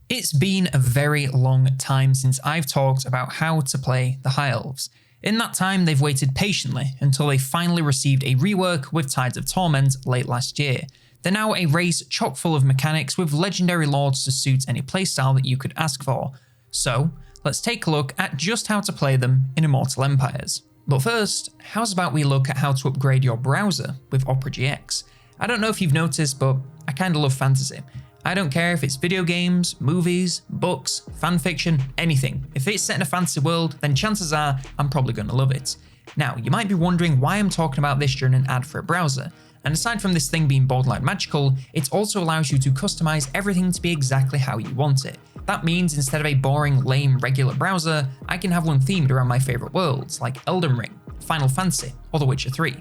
It's been a very long time since I've talked about how to play the High Elves. In that time, they've waited patiently until they finally received a rework with Tides of Torment late last year. They're now a race chock full of mechanics with legendary lords to suit any playstyle that you could ask for. So, let's take a look at just how to play them in Immortal Empires. But first, how's about we look at how to upgrade your browser with Opera GX? I don't know if you've noticed, but I kinda love fantasy. I don't care if it's video games, movies, books, fanfiction, anything. If it's set in a fantasy world, then chances are I'm probably gonna love it. Now, you might be wondering why I'm talking about this during an ad for a browser. And aside from this thing being borderline magical, it also allows you to customize everything to be exactly how you want it. That means instead of a boring, lame, regular browser, I can have one themed around my favorite worlds, like Elden Ring, Final Fantasy, or The Witcher 3.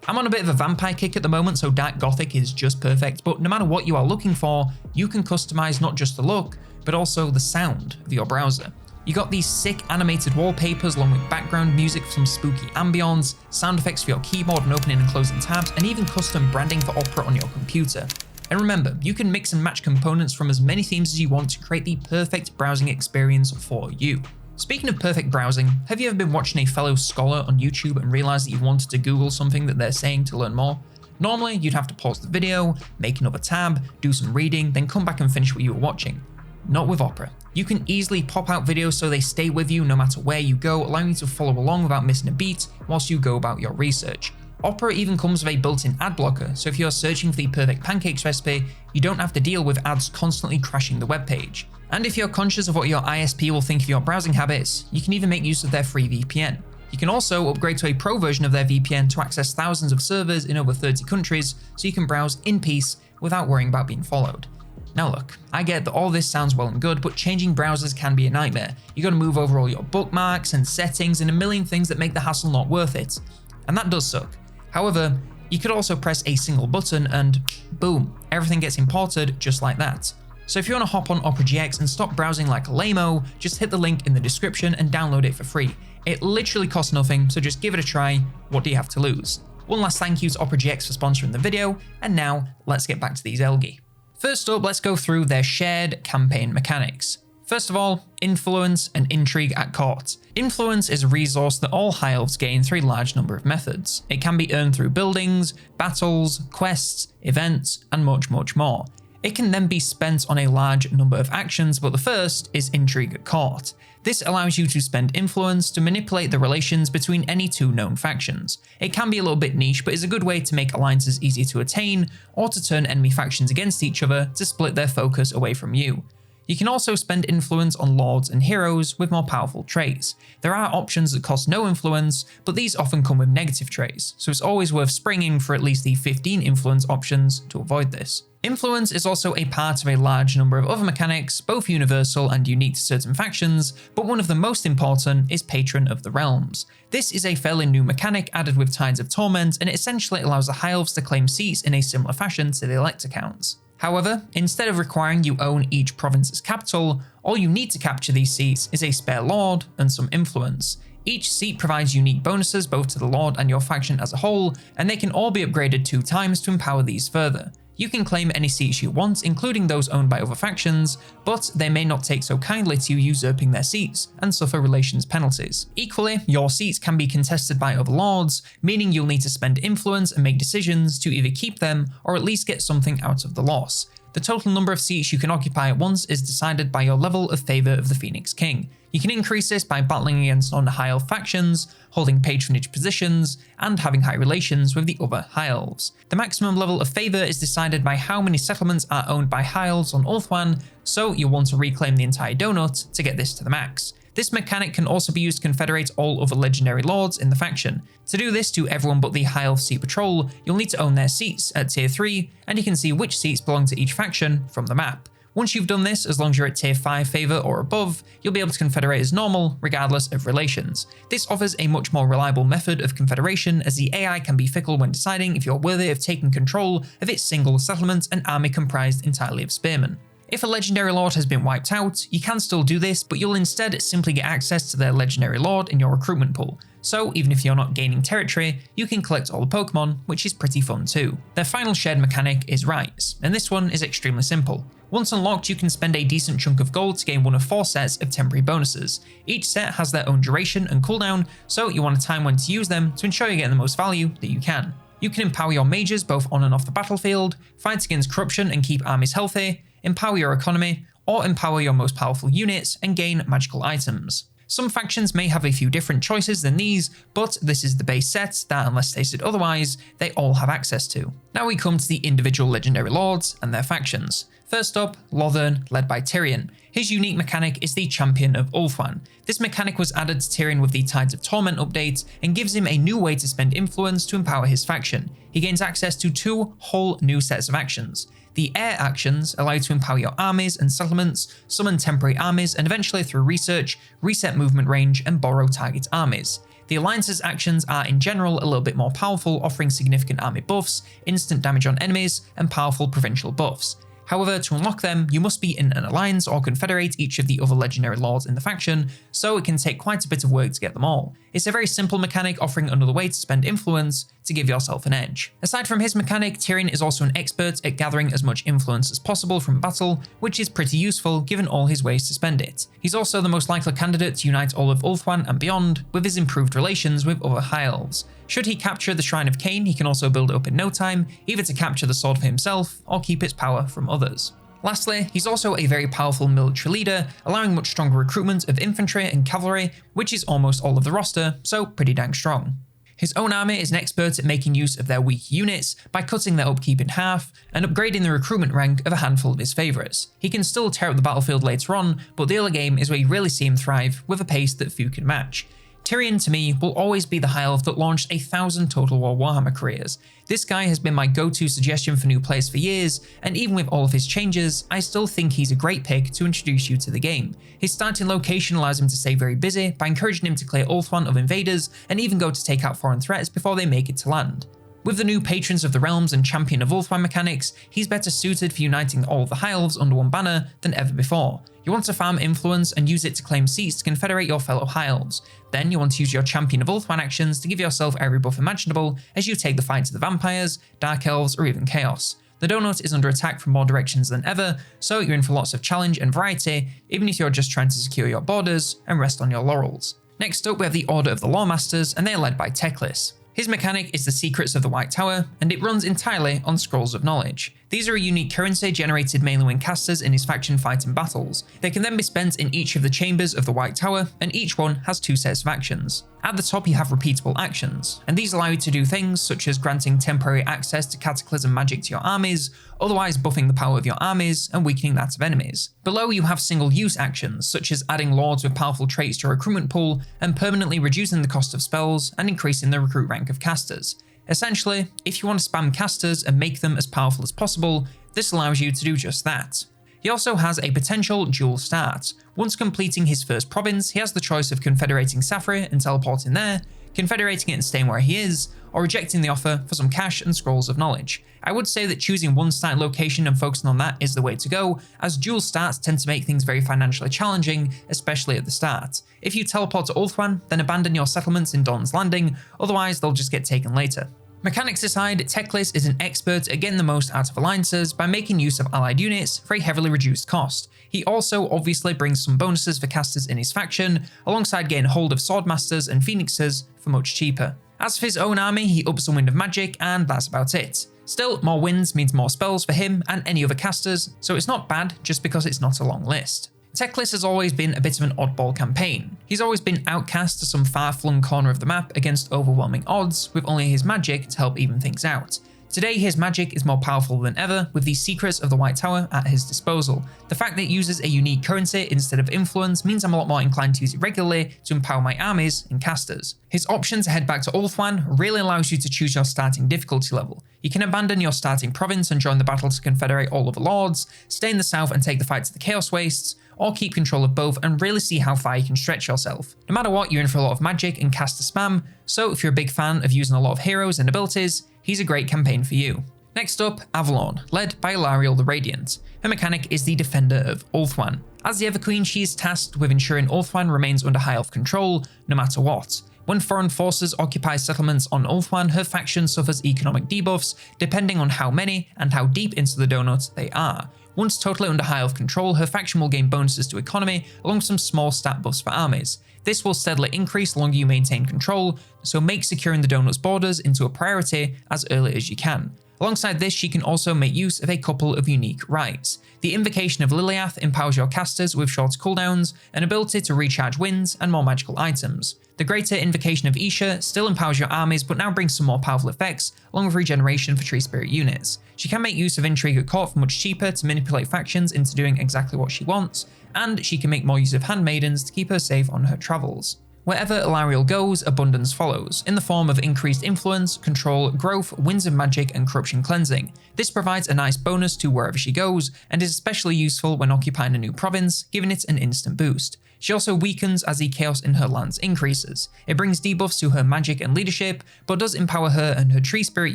I'm on a bit of a vampire kick at the moment, so Dark Gothic is just perfect, but no matter what you are looking for, you can customize not just the look, but also the sound of your browser. You got these sick animated wallpapers along with background music for some spooky ambience, sound effects for your keyboard and opening and closing tabs, and even custom branding for Opera on your computer. And remember, you can mix and match components from as many themes as you want to create the perfect browsing experience for you. Speaking of perfect browsing, have you ever been watching a fellow scholar on YouTube and realized that you wanted to Google something that they're saying to learn more? Normally, you'd have to pause the video, make another tab, do some reading, then come back and finish what you were watching. Not with Opera. You can easily pop out videos so they stay with you no matter where you go, allowing you to follow along without missing a beat whilst you go about your research. Opera even comes with a built-in ad blocker, so if you're searching for the perfect pancakes recipe, you don't have to deal with ads constantly crashing the webpage. And if you're conscious of what your ISP will think of your browsing habits, you can even make use of their free VPN. You can also upgrade to a pro version of their VPN to access thousands of servers in over 30 countries, so you can browse in peace without worrying about being followed. Now look, I get that all this sounds well and good, but changing browsers can be a nightmare. You gotta move over all your bookmarks and settings and a million things that make the hassle not worth it. And that does suck. However, you could also press a single button and boom, everything gets imported just like that. So if you want to hop on Opera GX and stop browsing like a lame-o, just hit the link in the description and download it for free. It literally costs nothing, so just give it a try. What do you have to lose? One last thank you to Opera GX for sponsoring the video, and now let's get back to these Elgi. First up, let's go through their shared campaign mechanics. First of all, influence and intrigue at court. Influence is a resource that all High Elves gain through a large number of methods. It can be earned through buildings, battles, quests, events, and much more. It can then be spent on a large number of actions, but the first is intrigue at court. This allows you to spend influence to manipulate the relations between any two known factions. It can be a little bit niche, but is a good way to make alliances easier to attain, or to turn enemy factions against each other to split their focus away from you. You can also spend influence on lords and heroes with more powerful traits. There are options that cost no influence, but these often come with negative traits, so it's always worth springing for at least the 15 influence options to avoid this. Influence is also a part of a large number of other mechanics, both universal and unique to certain factions, but one of the most important is Patron of the Realms. This is a fairly new mechanic added with Tides of Torment, and it essentially allows the High Elves to claim seats in a similar fashion to the Elector counts. However, instead of requiring you own each province's capital, all you need to capture these seats is a spare lord and some influence. Each seat provides unique bonuses both to the lord and your faction as a whole, and they can all be upgraded 2 times to empower these further. You can claim any seats you want, including those owned by other factions, but they may not take so kindly to you usurping their seats and suffer relations penalties. Equally, your seats can be contested by other lords, meaning you'll need to spend influence and make decisions to either keep them or at least get something out of the loss. The total number of seats you can occupy at once is decided by your level of favour of the Phoenix King. You can increase this by battling against non-High Elf factions, holding patronage positions, and having high relations with the other High Elves. The maximum level of favour is decided by how many settlements are owned by High Elves on Ulthuan, so you'll want to reclaim the entire donut to get this to the max. This mechanic can also be used to confederate all other legendary lords in the faction. To do this to everyone but the High Elf Seat Patrol, you'll need to own their seats at tier 3, and you can see which seats belong to each faction from the map. Once you've done this, as long as you're at tier 5 favour or above, you'll be able to confederate as normal, regardless of relations. This offers a much more reliable method of confederation, as the AI can be fickle when deciding if you're worthy of taking control of its single settlement and army comprised entirely of spearmen. If a legendary lord has been wiped out, you can still do this, but you'll instead simply get access to their legendary lord in your recruitment pool. So even if you're not gaining territory, you can collect all the Pokemon, which is pretty fun too. Their final shared mechanic is Rise, and this one is extremely simple. Once unlocked, you can spend a decent chunk of gold to gain one of 4 sets of temporary bonuses. Each set has their own duration and cooldown, so you want to time when to use them to ensure you're getting the most value that you can. You can empower your mages both on and off the battlefield, fight against corruption and keep armies healthy, empower your economy, or empower your most powerful units and gain magical items. Some factions may have a few different choices than these, but this is the base set that, unless stated otherwise, they all have access to. Now we come to the individual legendary lords and their factions. First up, Lothern, led by Tyrion. His unique mechanic is the Champion of Ulthuan. This mechanic was added to Tyrion with the Tides of Torment update and gives him a new way to spend influence to empower his faction. He gains access to 2 whole new sets of actions. The Air actions allow you to empower your armies and settlements, summon temporary armies, and eventually through research, reset movement range and borrow target armies. The Alliance's actions are in general a little bit more powerful, offering significant army buffs, instant damage on enemies, and powerful provincial buffs. However, to unlock them, you must be in an alliance or confederate each of the other legendary lords in the faction, so it can take quite a bit of work to get them all. It's a very simple mechanic offering another way to spend influence to give yourself an edge. Aside from his mechanic, Tyrion is also an expert at gathering as much influence as possible from battle, which is pretty useful given all his ways to spend it. He's also the most likely candidate to unite all of Ulthuan and beyond with his improved relations with other High Elves. Should he capture the Shrine of Cain, he can also build it up in no time, either to capture the sword for himself or keep its power from others. Lastly, he's also a very powerful military leader, allowing much stronger recruitment of infantry and cavalry, which is almost all of the roster, so pretty dang strong. His own army is an expert at making use of their weak units by cutting their upkeep in half and upgrading the recruitment rank of a handful of his favourites. He can still tear up the battlefield later on, but the early game is where you really see him thrive with a pace that few can match. Tyrion, to me, will always be the High Elf that launched 1,000 Total War Warhammer careers. This guy has been my go-to suggestion for new players for years, and even with all of his changes, I still think he's a great pick to introduce you to the game. His starting location allows him to stay very busy by encouraging him to clear Ulthuan of invaders and even go to take out foreign threats before they make it to land. With the new Patrons of the Realms and Champion of Ulthuan mechanics, he's better suited for uniting all of the High Elves under one banner than ever before. You want to farm influence and use it to claim seats to confederate your fellow High Elves. Then you want to use your Champion of Ulthuan actions to give yourself every buff imaginable as you take the fight to the Vampires, Dark Elves, or even Chaos. The donut is under attack from more directions than ever, so you're in for lots of challenge and variety, even if you're just trying to secure your borders and rest on your laurels. Next up, we have the Order of the Lawmasters, and they are led by Teclis. His mechanic is the Secrets of the White Tower, and it runs entirely on Scrolls of Knowledge. These are a unique currency generated mainly when casters in his faction fight in battles. They can then be spent in each of the chambers of the White Tower, and each one has 2 sets of actions. At the top you have repeatable actions, and these allow you to do things such as granting temporary access to cataclysm magic to your armies, otherwise buffing the power of your armies and weakening that of enemies. Below you have single-use actions, such as adding lords with powerful traits to your recruitment pool and permanently reducing the cost of spells and increasing the recruit rank of casters. Essentially, if you want to spam casters and make them as powerful as possible, this allows you to do just that. He also has a potential dual start. Once completing his first province, he has the choice of confederating Saffrey and teleporting there, confederating it and staying where he is, or rejecting the offer for some cash and scrolls of knowledge. I would say that choosing one starting location and focusing on that is the way to go, as dual starts tend to make things very financially challenging, especially at the start. If you teleport to Ulthuan, then abandon your settlements in Dawn's Landing, otherwise they'll just get taken later. Mechanics aside, Teclis is an expert at getting the most out of alliances by making use of allied units for a heavily reduced cost. He also obviously brings some bonuses for casters in his faction, alongside getting hold of Swordmasters and Phoenixes for much cheaper. As for his own army, he ups the Wind of Magic, and that's about it. Still, more wins means more spells for him and any other casters, so it's not bad just because it's not a long list. Teclis has always been a bit of an oddball campaign. He's always been outcast to some far-flung corner of the map against overwhelming odds, with only his magic to help even things out. Today, his magic is more powerful than ever, with the Secrets of the White Tower at his disposal. The fact that it uses a unique currency instead of influence means I'm a lot more inclined to use it regularly to empower my armies and casters. His option to head back to Ulthuan really allows you to choose your starting difficulty level. You can abandon your starting province and join the battle to confederate all of the lords, stay in the south and take the fight to the Chaos Wastes, or keep control of both and really see how far you can stretch yourself. No matter what, you're in for a lot of magic and caster spam, so if you're a big fan of using a lot of heroes and abilities, he's a great campaign for you. Next up, Avalon, led by Alarielle the Radiant. Her mechanic is the Defender of Ulthuan. As the Everqueen, she is tasked with ensuring Ulthuan remains under High Elf control, no matter what. When foreign forces occupy settlements on Ulthuan, her faction suffers economic debuffs depending on how many and how deep into the donut they are. Once totally under High Elf control, her faction will gain bonuses to economy along with some small stat buffs for armies. This will steadily increase the longer you maintain control, so make securing the donut's borders into a priority as early as you can. Alongside this, she can also make use of a couple of unique rights. The Invocation of Liliath empowers your casters with shorter cooldowns, an ability to recharge winds, and more magical items. The Greater Invocation of Isha still empowers your armies, but now brings some more powerful effects, along with regeneration for tree spirit units. She can make use of Intrigue at Court for much cheaper to manipulate factions into doing exactly what she wants, and she can make more use of Handmaidens to keep her safe on her travels. Wherever Alarielle goes, abundance follows, in the form of increased influence, control, growth, winds of magic, and corruption cleansing. This provides a nice bonus to wherever she goes, and is especially useful when occupying a new province, giving it an instant boost. She also weakens as the chaos in her lands increases. It brings debuffs to her magic and leadership, but does empower her and her tree spirit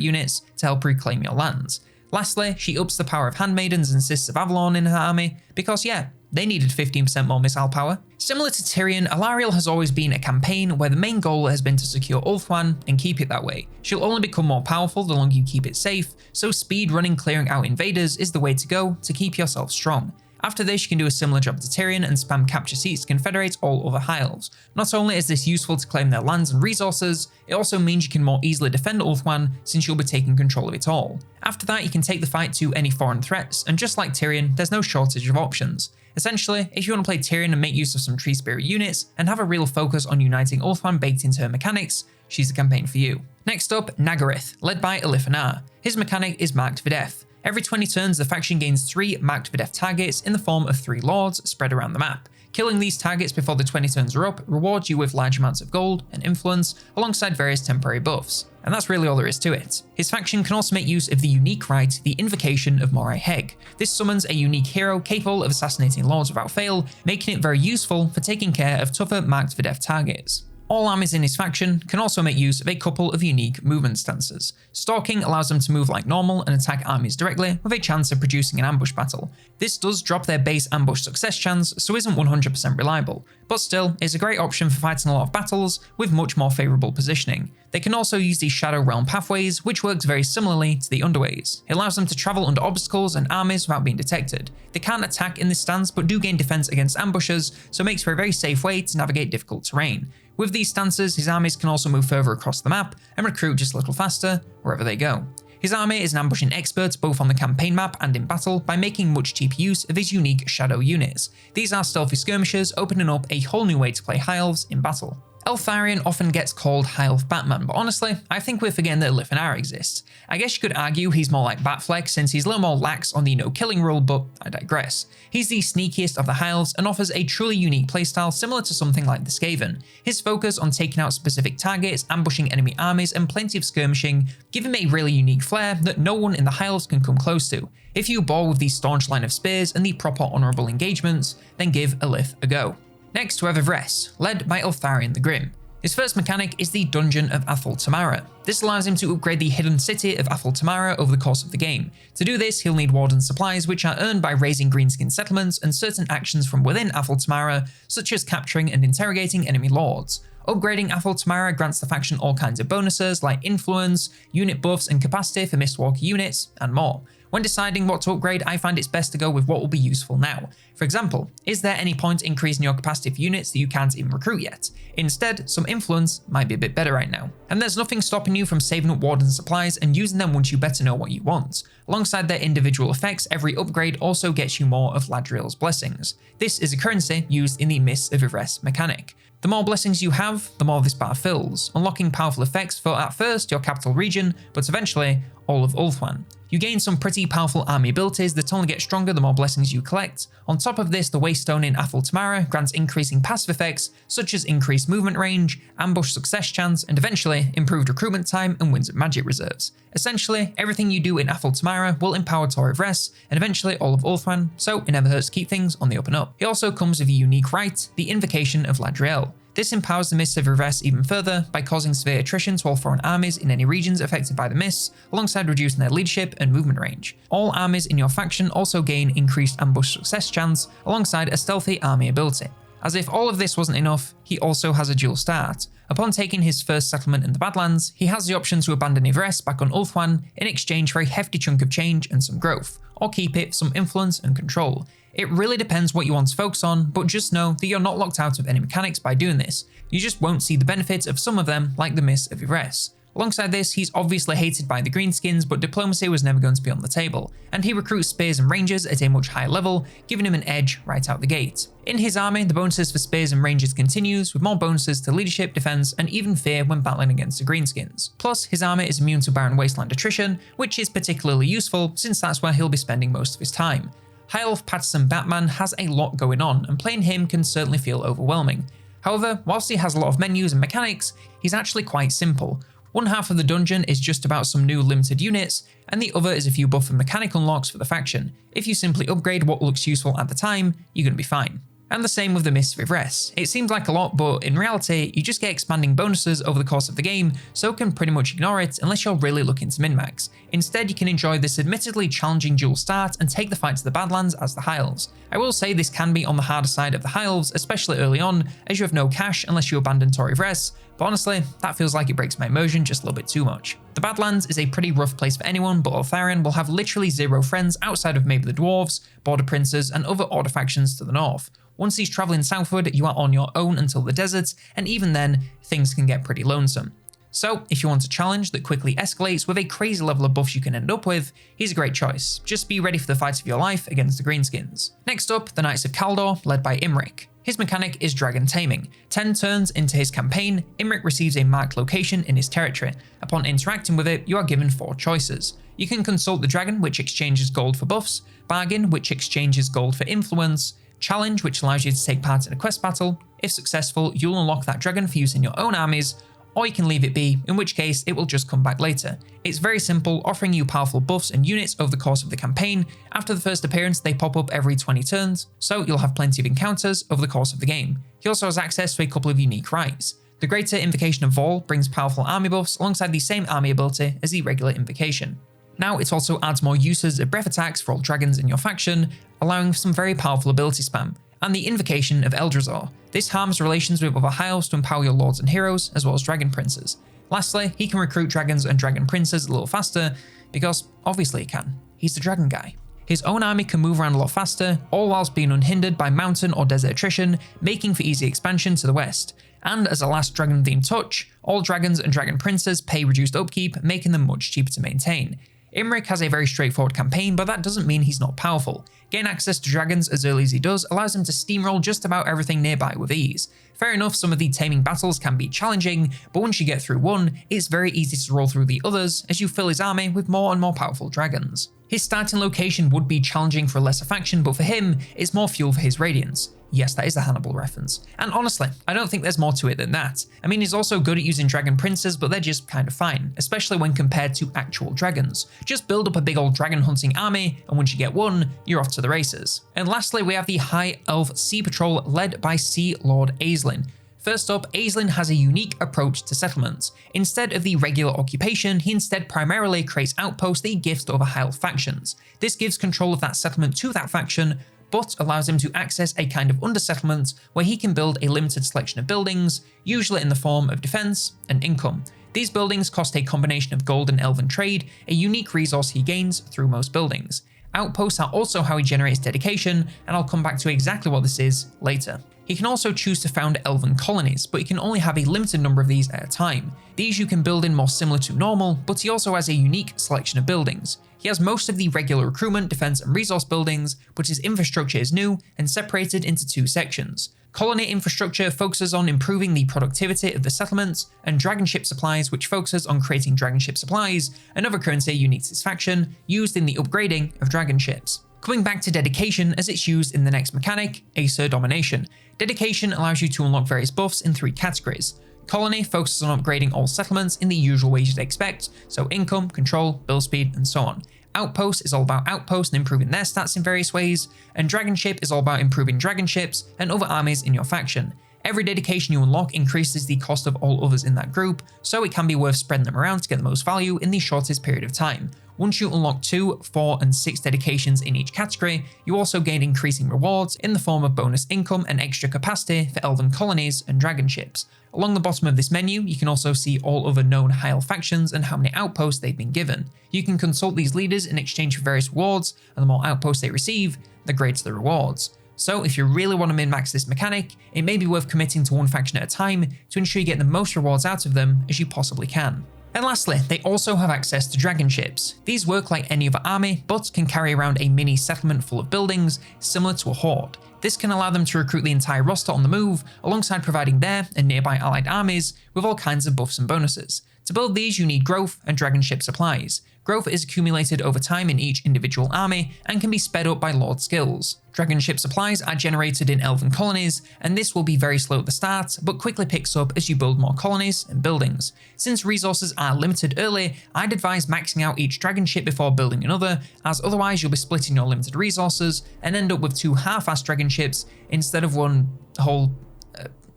units to help reclaim your lands. Lastly, she ups the power of Handmaidens and Sisters of Avalon in her army, because yeah, they needed 15% more missile power. Similar to Tyrion, Alarielle has always been a campaign where the main goal has been to secure Ulthuan and keep it that way. She'll only become more powerful the longer you keep it safe, so speed running clearing out invaders is the way to go to keep yourself strong. After this, you can do a similar job to Tyrion and spam capture seats to confederate all other High Elves. Not only is this useful to claim their lands and resources, it also means you can more easily defend Ulthuan since you'll be taking control of it all. After that, you can take the fight to any foreign threats, and just like Tyrion, there's no shortage of options. Essentially, if you want to play Tyrion and make use of some tree spirit units, and have a real focus on uniting Ulthuan baked into her mechanics, she's the campaign for you. Next up, Nagaryth, led by Alith Anar. His mechanic is marked for death. Every 20 turns, the faction gains 3 marked for death targets in the form of 3 lords spread around the map. Killing these targets before the 20 turns are up rewards you with large amounts of gold and influence alongside various temporary buffs. And that's really all there is to it. His faction can also make use of the unique right, the Invocation of Morai Heg. This summons a unique hero capable of assassinating lords without fail, making it very useful for taking care of tougher marked for death targets. All armies in his faction can also make use of a couple of unique movement stances. Stalking allows them to move like normal and attack armies directly with a chance of producing an ambush battle. This does drop their base ambush success chance, so isn't 100% reliable, but still is a great option for fighting a lot of battles with much more favourable positioning. They can also use the Shadow Realm pathways, which works very similarly to the Underways. It allows them to travel under obstacles and armies without being detected. They can't attack in this stance but do gain defense against ambushes, so it makes for a very safe way to navigate difficult terrain. With these stances, his armies can also move further across the map and recruit just a little faster wherever they go. His army is an ambushing expert both on the campaign map and in battle by making much cheaper use of his unique shadow units. These are stealthy skirmishers, opening up a whole new way to play High Elves in battle. Eltharion often gets called High Elf Batman, but honestly, I think we're forgetting that Alith Anar exists. I guess you could argue he's more like Batfleck since he's a little more lax on the no killing rule, but I digress. He's the sneakiest of the High Elves and offers a truly unique playstyle similar to something like the Skaven. His focus on taking out specific targets, ambushing enemy armies, and plenty of skirmishing give him a really unique flair that no one in the High Elves can come close to. If you bore with the staunch line of spears and the proper honourable engagements, then give Alith a go. Next, we have Evres, led by Eltharion the Grim. His first mechanic is the Dungeon of Athol Tamara. This allows him to upgrade the hidden city of Athol Tamara over the course of the game. To do this, he'll need Warden supplies, which are earned by raising greenskin settlements and certain actions from within Athol Tamara, such as capturing and interrogating enemy lords. Upgrading Athol Tamara grants the faction all kinds of bonuses like influence, unit buffs and capacity for Mistwalker units, and more. When deciding what to upgrade, I find it's best to go with what will be useful now. For example, is there any point increasing your capacity for units that you can't even recruit yet? Instead, some influence might be a bit better right now. And there's nothing stopping you from saving up Warden supplies and using them once you better know what you want. Alongside their individual effects, every upgrade also gets you more of Ladriel's blessings. This is a currency used in the Mists of Evres mechanic. The more blessings you have, the more this bar fills, unlocking powerful effects for at first your capital region, but eventually all of Ulthuan. You gain some pretty powerful army abilities that only get stronger the more blessings you collect. On top of this, the Waystone in Athol Tamara grants increasing passive effects such as increased movement range, ambush success chance, and eventually improved recruitment time and winds of magic reserves. Essentially, everything you do in Athol Tamara will empower Tor Evres and eventually all of Ulthuan, so it never hurts to keep things on the up and up. It also comes with a unique right, the Invocation of Ladrielle. This empowers the Mists of Yvresse even further by causing severe attrition to all foreign armies in any regions affected by the mists, alongside reducing their leadership and movement range. All armies in your faction also gain increased ambush success chance, alongside a stealthy army ability. As if all of this wasn't enough, he also has a dual start. Upon taking his first settlement in the Badlands, he has the option to abandon Yvresse back on Ulthuan in exchange for a hefty chunk of change and some growth, or keep it for some influence and control. It really depends what you want to focus on, but just know that you're not locked out of any mechanics by doing this. You just won't see the benefits of some of them, like the Mists of Yvresse. Alongside this, he's obviously hated by the Greenskins, but diplomacy was never going to be on the table, and he recruits spears and rangers at a much higher level, giving him an edge right out the gate. In his army, the bonuses for spears and rangers continues, with more bonuses to leadership, defense, and even fear when battling against the Greenskins. Plus, his army is immune to Barren Wasteland attrition, which is particularly useful since that's where he'll be spending most of his time. High Elf Patterson Batman has a lot going on, and playing him can certainly feel overwhelming. However, whilst he has a lot of menus and mechanics, he's actually quite simple. One half of the dungeon is just about some new limited units, and the other is a few buff and mechanic unlocks for the faction. If you simply upgrade what looks useful at the time, you're going to be fine. And the same with the Mists of Yvresse. It seems like a lot, but in reality, you just get expanding bonuses over the course of the game, so can pretty much ignore it unless you're really looking to min-max. Instead, you can enjoy this admittedly challenging dual start and take the fight to the Badlands as the High Elves. I will say this can be on the harder side of the High Elves, especially early on, as you have no cash unless you abandon Tor Yvresse, but honestly, that feels like it breaks my immersion just a little bit too much. The Badlands is a pretty rough place for anyone, but Eltharion will have literally zero friends outside of maybe the Dwarves, Border Princes, and other Order factions to the north. Once he's travelling southward, you are on your own until the deserts, and even then, things can get pretty lonesome. So, if you want a challenge that quickly escalates with a crazy level of buffs you can end up with, he's a great choice. Just be ready for the fight of your life against the Greenskins. Next up, the Knights of Kaldor, led by Imrik. His mechanic is dragon taming. 10 turns into his campaign, Imrik receives a marked location in his territory. Upon interacting with it, you are given 4 choices. You can consult the dragon, which exchanges gold for buffs, bargain, which exchanges gold for influence, challenge, which allows you to take part in a quest battle. If successful, you'll unlock that dragon for use in your own armies, or you can leave it be, in which case it will just come back later. It's very simple, offering you powerful buffs and units over the course of the campaign. After the first appearance, they pop up every 20 turns, so you'll have plenty of encounters over the course of the game. He also has access to a couple of unique rights. The Greater Invocation of Vol brings powerful army buffs alongside the same army ability as the regular Invocation. Now it also adds more uses of breath attacks for all dragons in your faction, allowing some very powerful ability spam, and the Invocation of Eldrazzor. This harms relations with other High Elves to empower your lords and heroes, as well as dragon princes. Lastly, he can recruit dragons and dragon princes a little faster, because obviously he can. He's the dragon guy. His own army can move around a lot faster, all whilst being unhindered by mountain or desert attrition, making for easy expansion to the west. And as a last dragon-themed touch, all dragons and dragon princes pay reduced upkeep, making them much cheaper to maintain. Imrik has a very straightforward campaign, but that doesn't mean he's not powerful. Getting access to dragons as early as he does allows him to steamroll just about everything nearby with ease. Fair enough, some of the taming battles can be challenging, but once you get through one, it's very easy to roll through the others as you fill his army with more and more powerful dragons. His starting location would be challenging for a lesser faction, but for him, it's more fuel for his radiance. Yes, that is a Hannibal reference. And honestly, I don't think there's more to it than that. I mean, he's also good at using dragon princes, but they're just kind of fine, especially when compared to actual dragons. Just build up a big old dragon hunting army, and once you get one, you're off to the races. And lastly, we have the High Elf Sea Patrol led by Sea Lord Aislinn. First up, Aislinn has a unique approach to settlements. Instead of the regular occupation, he instead primarily creates outposts that he gives to other High Elf factions. This gives control of that settlement to that faction, but allows him to access a kind of under-settlement where he can build a limited selection of buildings, usually in the form of defense and income. These buildings cost a combination of gold and elven trade, a unique resource he gains through most buildings. Outposts are also how he generates dedication, and I'll come back to exactly what this is later. He can also choose to found elven colonies, but he can only have a limited number of these at a time. These you can build in more similar to normal, but he also has a unique selection of buildings. He has most of the regular recruitment, defense, and resource buildings, but his infrastructure is new and separated into 2 sections. Colony infrastructure focuses on improving the productivity of the settlements, and dragon ship supplies, which focuses on creating dragon ship supplies, another currency unique to this faction, used in the upgrading of dragon ships. Coming back to dedication as it's used in the next mechanic, Aesir Domination. Dedication allows you to unlock various buffs in 3 categories. Colony focuses on upgrading all settlements in the usual ways you'd expect, so income, control, build speed, and so on. Outpost is all about outposts and improving their stats in various ways, and Dragon Ship is all about improving dragon ships and other armies in your faction. Every dedication you unlock increases the cost of all others in that group, so it can be worth spreading them around to get the most value in the shortest period of time. Once you unlock 2, 4, and 6 dedications in each category, you also gain increasing rewards in the form of bonus income and extra capacity for elven colonies and dragon ships. Along the bottom of this menu, you can also see all other known High Elf factions and how many outposts they've been given. You can consult these leaders in exchange for various rewards, and the more outposts they receive, the greater the rewards. So if you really want to min-max this mechanic, it may be worth committing to one faction at a time to ensure you get the most rewards out of them as you possibly can. And lastly, they also have access to dragon ships. These work like any other army, but can carry around a mini settlement full of buildings, similar to a horde. This can allow them to recruit the entire roster on the move, alongside providing their and nearby allied armies with all kinds of buffs and bonuses. To build these, you need growth and dragon ship supplies. Growth is accumulated over time in each individual army and can be sped up by Lord skills. Dragon ship supplies are generated in elven colonies, and this will be very slow at the start, but quickly picks up as you build more colonies and buildings. Since resources are limited early, I'd advise maxing out each dragon ship before building another, as otherwise you'll be splitting your limited resources and end up with 2 half-assed dragon ships instead of one whole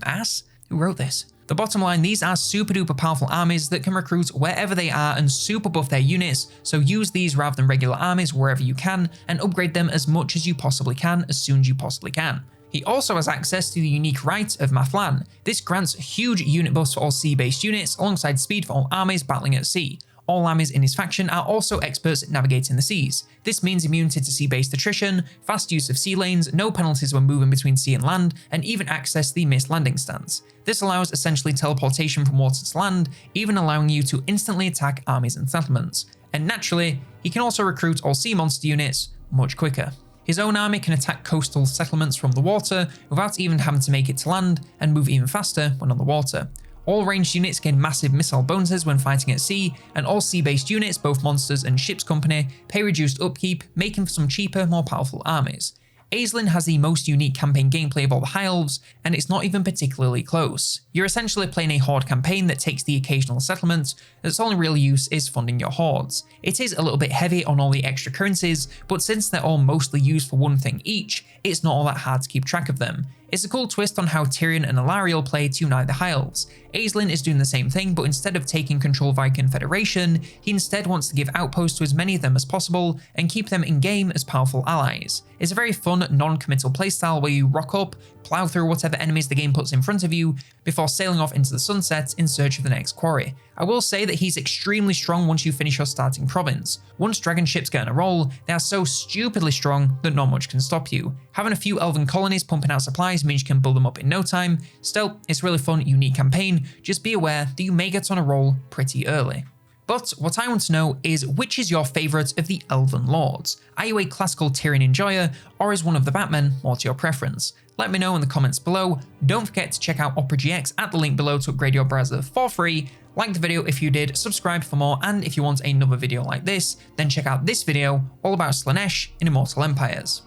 ass? Who wrote this? The bottom line, these are super duper powerful armies that can recruit wherever they are and super buff their units, so use these rather than regular armies wherever you can, and upgrade them as much as you possibly can as soon as you possibly can. He also has access to the unique right of Mathlan. This grants huge unit buffs for all sea-based units, alongside speed for all armies battling at sea. All armies in his faction are also experts at navigating the seas. This means immunity to sea-based attrition, fast use of sea lanes, no penalties when moving between sea and land, and even access to the missed landing stance. This allows essentially teleportation from water to land, even allowing you to instantly attack armies and settlements. And naturally, he can also recruit all sea monster units much quicker. His own army can attack coastal settlements from the water without even having to make it to land, and move even faster when on the water. All ranged units gain massive missile bonuses when fighting at sea, and all sea-based units, both monsters and ship's company, pay reduced upkeep, making for some cheaper, more powerful armies. Aislinn has the most unique campaign gameplay of all the High Elves, and it's not even particularly close. You're essentially playing a horde campaign that takes the occasional settlement, its only real use is funding your hordes. It is a little bit heavy on all the extra currencies, but since they're all mostly used for one thing each, it's not all that hard to keep track of them. It's a cool twist on how Tyrion and Alarielle play to unite the High Elves. Aislinn is doing the same thing, but instead of taking control via Confederation, he instead wants to give outposts to as many of them as possible and keep them in-game as powerful allies. It's a very fun, non-committal playstyle where you rock up, plow through whatever enemies the game puts in front of you, before sailing off into the sunset in search of the next quarry. I will say that he's extremely strong once you finish your starting province. Once dragon ships get on a roll, they are so stupidly strong that not much can stop you. Having a few elven colonies pumping out supplies means you can build them up in no time. Still, it's a really fun, unique campaign, just be aware that you may get on a roll pretty early. But what I want to know is, which is your favourite of the Elven Lords? Are you a classical Tyrion enjoyer, or is one of the Batmen more to your preference? Let me know in the comments below. Don't forget to check out Opera GX at the link below to upgrade your browser for free. Like the video if you did, subscribe for more, and if you want another video like this, then check out this video all about Slaanesh in Immortal Empires.